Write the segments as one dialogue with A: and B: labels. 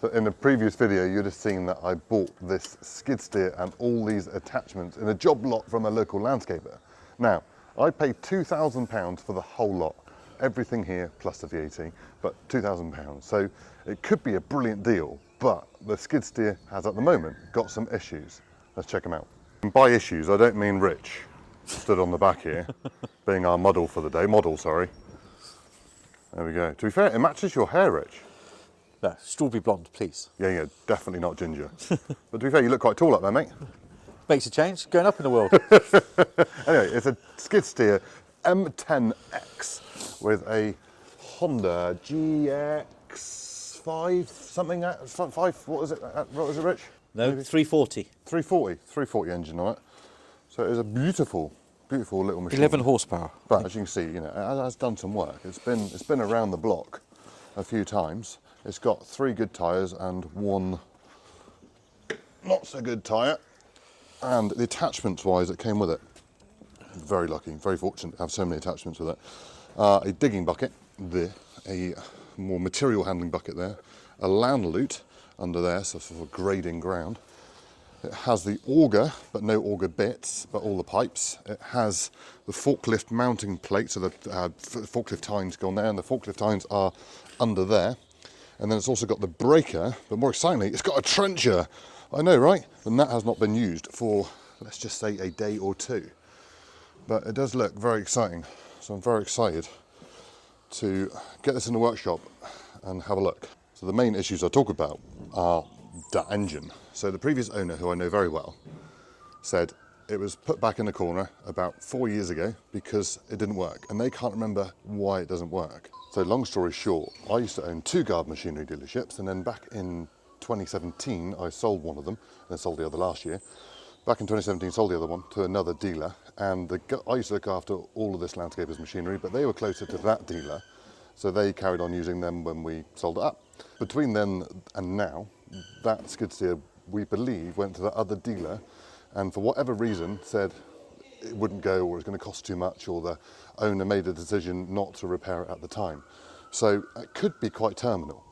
A: So in the previous video, you'd have seen that I bought this skid steer and all these attachments in a job lot from a local landscaper. Now, I paid £2,000 for the whole lot. Everything here plus the VAT, but £2,000. So it could be a brilliant deal, but the skid steer has at the moment got some issues. Let's check them out. And by issues, I don't mean Rich, stood on the back here, being our model for the day. Sorry. There we go. To be fair, it matches your hair, Rich.
B: No, strawberry blonde, please.
A: Yeah, definitely not ginger. But to be fair, you look quite tall up there, mate.
B: Makes a change, going up in the world.
A: Anyway, it's a skid steer M10X with a Honda GX5 something. 5. What is it, Rich?
B: No, maybe? 340.
A: 340 engine on it. So it is a beautiful little machine.
B: 11 horsepower.
A: But as you can see, you know, it has done some work. It's been around the block a few times. It's got 3 good tyres and 1 not so good tyre. And the attachments wise that came with it, very lucky, very fortunate to have so many attachments with it. A digging bucket there, a more material handling bucket there, a land lute under there, so sort of grading ground. It has the auger, but no auger bits, but all the pipes. It has the forklift mounting plate, so the forklift tines go on there, and the forklift tines are under there. And then it's also got the breaker, but more excitingly, it's got a trencher. I know, right? And that has not been used for, let's just say, a day or 2. But it does look very exciting. So I'm very excited to get this in the workshop and have a look. So the main issues I talk about are the engine. So the previous owner, who I know very well, said it was put back in the corner about 4 years ago because it didn't work. And they can't remember why it doesn't work. So long story short, I used to own 2 garden machinery dealerships, and then back in 2017, I sold one of them, and then sold the other last year. Back in 2017, sold the other one to another dealer, and I used to look after all of this landscapers machinery, but they were closer to that dealer, so they carried on using them when we sold it up. Between then and now, that skid steer, we believe, went to the other dealer, and for whatever reason said it wouldn't go, or it was going to cost too much, or the owner made a decision not to repair it at the time. So it could be quite terminal.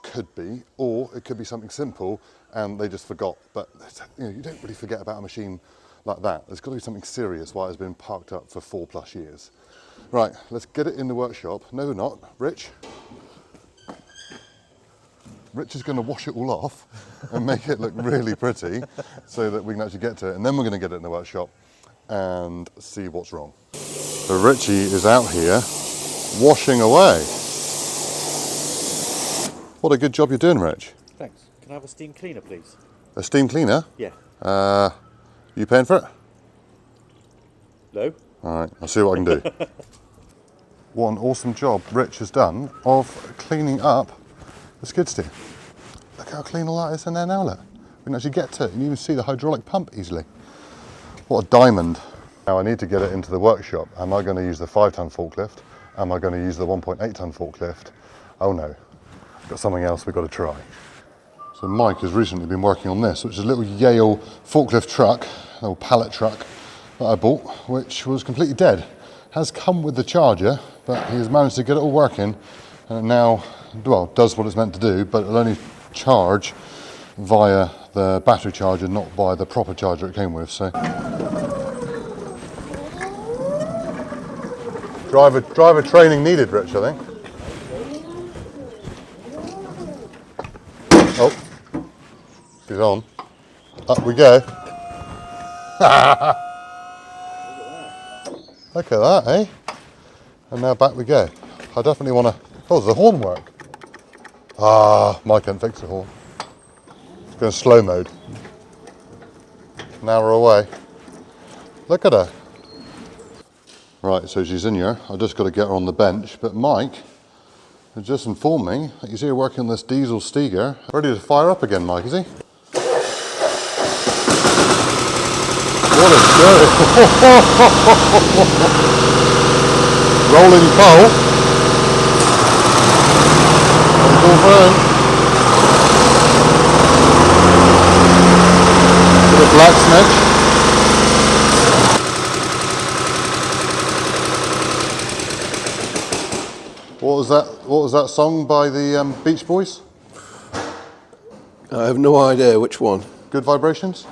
A: Could be, or it could be something simple and they just forgot. But you know, you don't really forget about a machine like that. There's got to be something serious why it's been parked up for 4+ years. Right, let's get it in the workshop. No, not Rich. Rich is going to wash it all off and make it look really pretty so that we can actually get to it, and then we're going to get it in the workshop and see what's wrong. So Richie is out here washing away. What a good job you're doing, Rich.
B: Thanks. Can I have a steam cleaner, please?
A: A steam cleaner?
B: Yeah.
A: You paying for it?
B: No.
A: All right, I'll see what I can do. What an awesome job Rich has done of cleaning up the skid steer. Look how clean all that is in there now, look. We can actually get to it. You can even see the hydraulic pump easily. What a diamond. Now I need to get it into the workshop. Am I going to use the 5-ton forklift? Am I going to use the 1.8-ton forklift? Oh no. Got something else we've got to try. So Mike has recently been working on this, which is a little Yale forklift truck, a little pallet truck that I bought, which was completely dead. Has come with the charger, but he has managed to get it all working, and it now, well, does what it's meant to do, but it'll only charge via the battery charger, not by the proper charger it came with. So driver training needed, Rich, I think. Oh, she's on. Up we go. Look at that, eh? And now back we go. I definitely want to... Oh, does the horn work? Ah, Mike can't fix the horn. It's going slow mode. Now we're away. Look at her. Right, so she's in here. I've just got to get her on the bench. But Mike has just informed me that he's here working on this diesel Steger. Ready to fire up again, Mike, is he? What a show! Rolling coal. Confirmed. Bit of black snitch. What was that song by the Beach Boys?
C: I have no idea which one.
A: Good vibrations?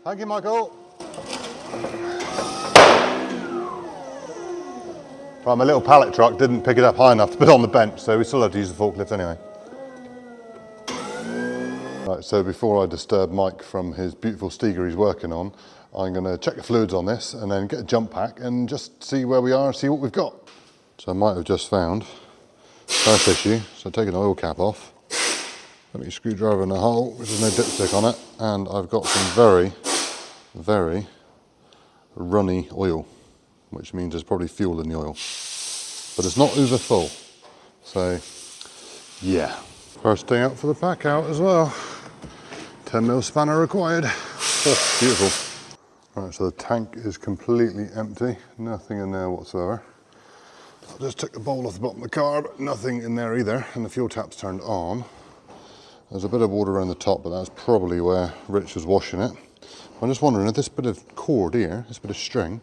A: Thank you, Michael. Right, my little pallet truck didn't pick it up high enough to put it on the bench, so we still have to use the forklift anyway. Right, so before I disturb Mike from his beautiful Steger he's working on, I'm going to check the fluids on this and then get a jump pack and just see where we are and see what we've got. So I might have just found first issue, so taking the oil cap off, put my screwdriver in the hole, which there's no dipstick on it, and I've got some very, very runny oil, which means there's probably fuel in the oil, but it's not over full. So yeah, first thing out for the pack out as well. 10mm spanner required. Oh, beautiful. Right, so the tank is completely empty, nothing in there whatsoever. I just took the bowl off the bottom of the carb, nothing in there either, and the fuel tap's turned on. There's a bit of water around the top, but that's probably where Rich was washing it. I'm just wondering if this bit of cord here, this bit of string,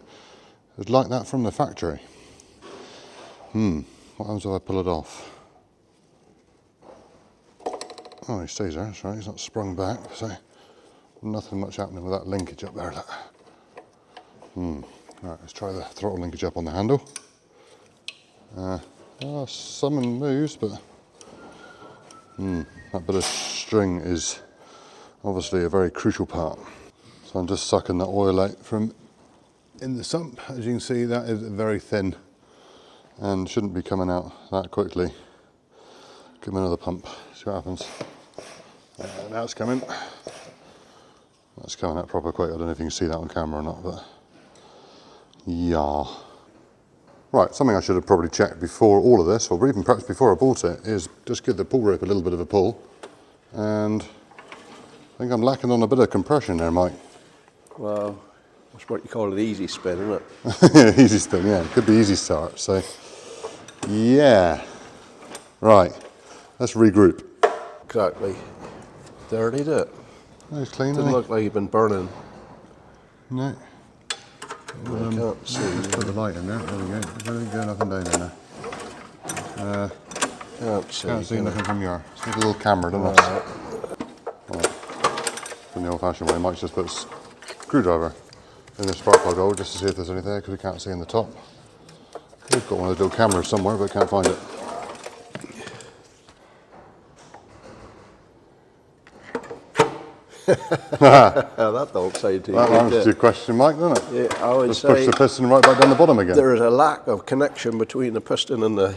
A: is like that from the factory. What happens if I pull it off? Oh, he stays there, that's right, he's not sprung back, so nothing much happening with that linkage up there. Right, let's try the throttle linkage up on the handle. Some moves, but that bit of string is obviously a very crucial part. So I'm just sucking the oil out from in the sump. As you can see, that is very thin and shouldn't be coming out that quickly. Give me another pump, see what happens. Now it's coming. That's coming out proper quick. I don't know if you can see that on camera or not, but yeah. Right, something I should have probably checked before all of this, or even perhaps before I bought it, is just give the pull rope a little bit of a pull. And I think I'm lacking on a bit of compression there, Mike.
C: Well, that's what you call an easy spin, isn't it?
A: Easy spin, yeah. Could be easy start, so yeah. Right, let's regroup.
C: Exactly. Dirty, did it?
A: Nice clean,
C: Didn't look like you've been burning.
A: No.
C: I can't see.
A: Just put the light in there, there we go. Everything going up and down in there. Can't see nothing from here. It's like a little camera, doesn't it? Right. From the old fashioned way, Mike's just put a screwdriver in the spark plug hole just to see if there's anything there, because we can't see in the top. We've got one of those little cameras somewhere, but can't find it.
C: That don't say to you.
A: That answers your question, Mike, doesn't it?
C: Yeah, I would
A: just
C: say
A: push the piston right back down the bottom again.
C: there is a lack of connection between the piston and the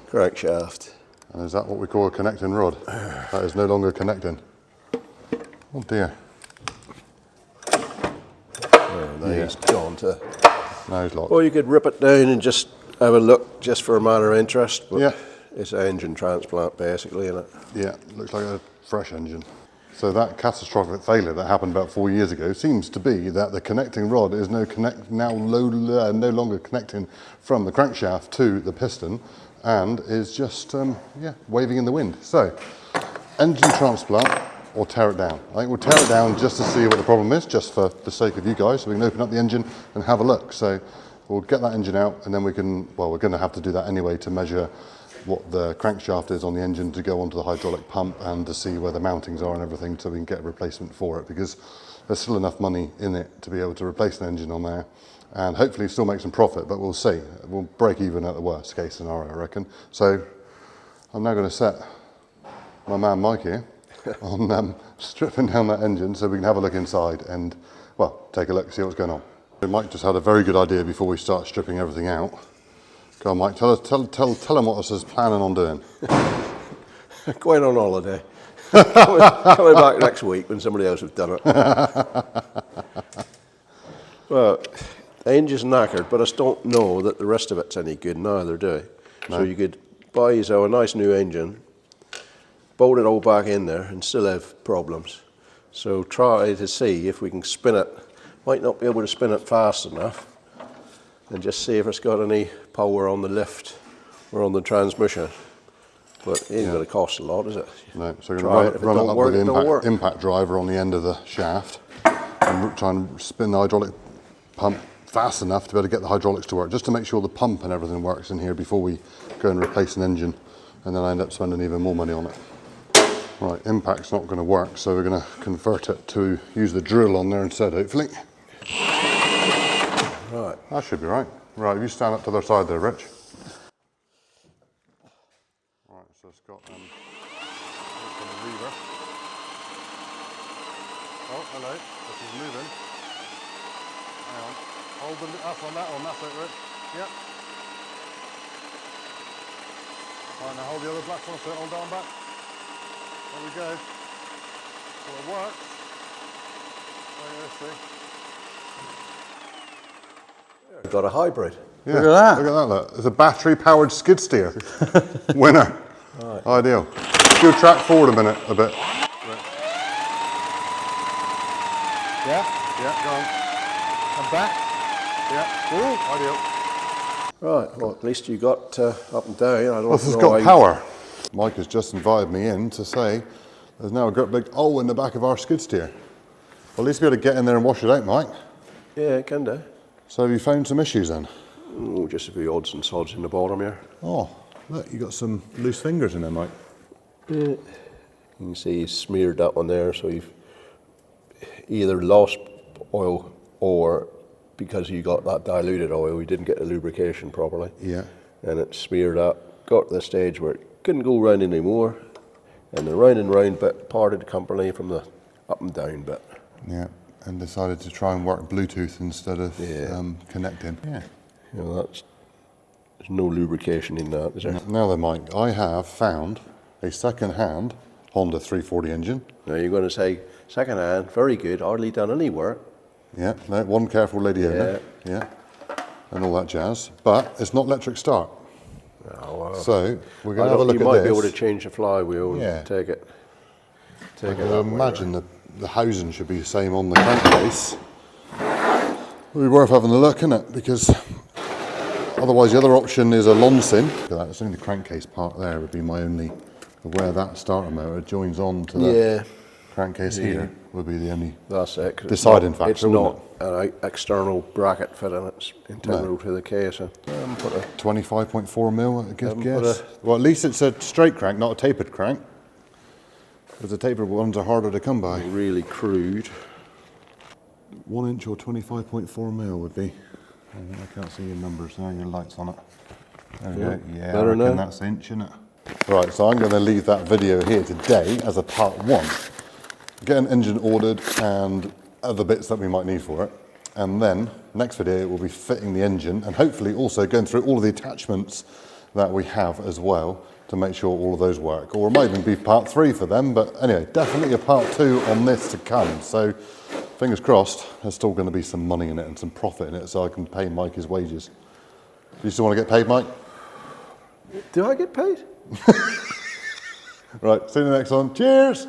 C: crankshaft.
A: And is that what we call a connecting rod? That is no longer connecting. Oh dear.
C: Oh, now he's gone to.
A: Now he's locked.
C: Or you could rip it down and just have a look, just for a matter of interest. But
A: Yeah.
C: it's an engine transplant, basically, isn't it?
A: Yeah, looks like a fresh engine. So that catastrophic failure that happened about 4 years ago seems to be that the connecting rod is no longer connecting from the crankshaft to the piston, and is just waving in the wind. So, engine transplant or tear it down. I think we'll tear it down just to see what the problem is, just for the sake of you guys, so we can open up the engine and have a look. So we'll get that engine out, and then we can, well, we're going to have to do that anyway to measure what the crankshaft is on the engine to go onto the hydraulic pump, and to see where the mountings are and everything, so we can get a replacement for it, because there's still enough money in it to be able to replace an engine on there and hopefully still make some profit, but we'll see. We'll break even at the worst case scenario, I reckon. So I'm now going to set my man Mike here on stripping down that engine so we can have a look inside and, well, take a look, see what's going on. Mike just had a very good idea before we start stripping everything out. Go on, Mike, tell him what I was planning on doing.
C: Going on holiday. coming back next week when somebody else has done it. Well, the engine's knackered, but I just don't know that the rest of it's any good neither, do I? No. So you could buy yourself a nice new engine, bolt it all back in there and still have problems. So try to see if we can spin it. Might not be able to spin it fast enough, and just see if it's got any power on the lift or on the transmission. but it ain't going to cost a lot, is it?
A: No, so we're
C: Try
A: going
C: it.
A: to
C: If it
A: run it
C: don't
A: up
C: work,
A: with
C: it don't
A: the
C: work.
A: impact driver on the end of the shaft and try and spin the hydraulic pump fast enough to be able to get the hydraulics to work, just to make sure the pump and everything works in here before we go and replace an engine, and then I end up spending even more money on it. Right, impact's not going to work, so we're going to convert it to use the drill on there instead, hopefully.
C: Right.
A: That should be right. Right, if you stand up to the other side there, Rich. Right, so it's got the lever. Oh, hello, this is moving. Hang on, hold the, that's on that one, that's it, Rich. Yep. Right, now hold the other black one, so hold down back. There we go. So it works. There you go, see.
C: We've got a hybrid.
A: Yeah,
B: Look at that.
A: Look at that, look. It's a battery-powered skid steer. Winner. Right. Ideal. Do track forward a minute, a bit. Right. Yeah, go on. And back. Yeah, ooh, ideal.
C: Right, well, at least you got up and down. I don't
A: This has
C: know
A: got
C: how
A: power. Mike has just invited me in to say there's now a great big hole in the back of our skid steer. Well, at least be able to get in there and wash it out, Mike.
C: Yeah, it can do. So
A: So have you found some issues then?
C: oh, just a few odds and sods in the bottom here.
A: Oh, look, you got some loose fingers in there, Mike.
C: You can see he's smeared that one there, so you've either lost oil or because you got that diluted oil, you didn't get the lubrication properly.
A: Yeah.
C: And it smeared up, got to the stage where it couldn't go round anymore, and the round and round bit parted the company from the up and down bit.
A: Yeah, and decided to try and work Bluetooth instead of
C: Yeah.
A: connecting. Yeah.
C: You know, there's no lubrication in that, is there?
A: Now then, Mike, I have found a second-hand Honda 340 engine.
C: Now you're going to say, second hand, very good, hardly done any work.
A: Yeah, no, one careful lady owner. Yeah. And all that jazz. But it's not electric start.
C: Oh, well.
A: So we're going to have a look
C: you
A: at
C: might
A: this.
C: be able to change the flywheel
A: Yeah.
C: and take it.
A: I
C: Take it
A: can
C: that way,
A: imagine the housing should be the same on the crankcase. It'd be worth having a look, isn't it? Because otherwise the other option is a Lonsin. Look at that, it's only the crankcase part there would be my only, where that starter motor joins on to that
C: Yeah,
A: crankcase here would be the only
C: that's it. 'cause
A: deciding
C: it's not,
A: factor,
C: It's
A: wouldn't
C: not an external bracket fitting, it's integral to the case. So, put a
A: 25.4 mil, I guess.
C: put
A: Well, at least it's a straight crank, not a tapered crank. Because the tapered ones are harder to come by.
C: really crude.
A: 1 inch or 25.4 mil would be. I can't see your numbers now, your lights on it. There we go. Yeah,
C: better
A: I reckon
C: now.
A: that's inch, isn't it? Right, so I'm going to leave that video here today as a part 1. Get an engine ordered and other bits that we might need for it. And then, next video will be fitting the engine and hopefully also going through all of the attachments that we have as well to make sure all of those work. Or it might even be part 3 for them, but anyway, definitely a part 2 on this to come. So, fingers crossed, there's still going to be some money in it and some profit in it so I can pay Mike his wages. Do you still want to get paid, Mike?
C: Do I get paid?
A: Right, see you in the next one. Cheers!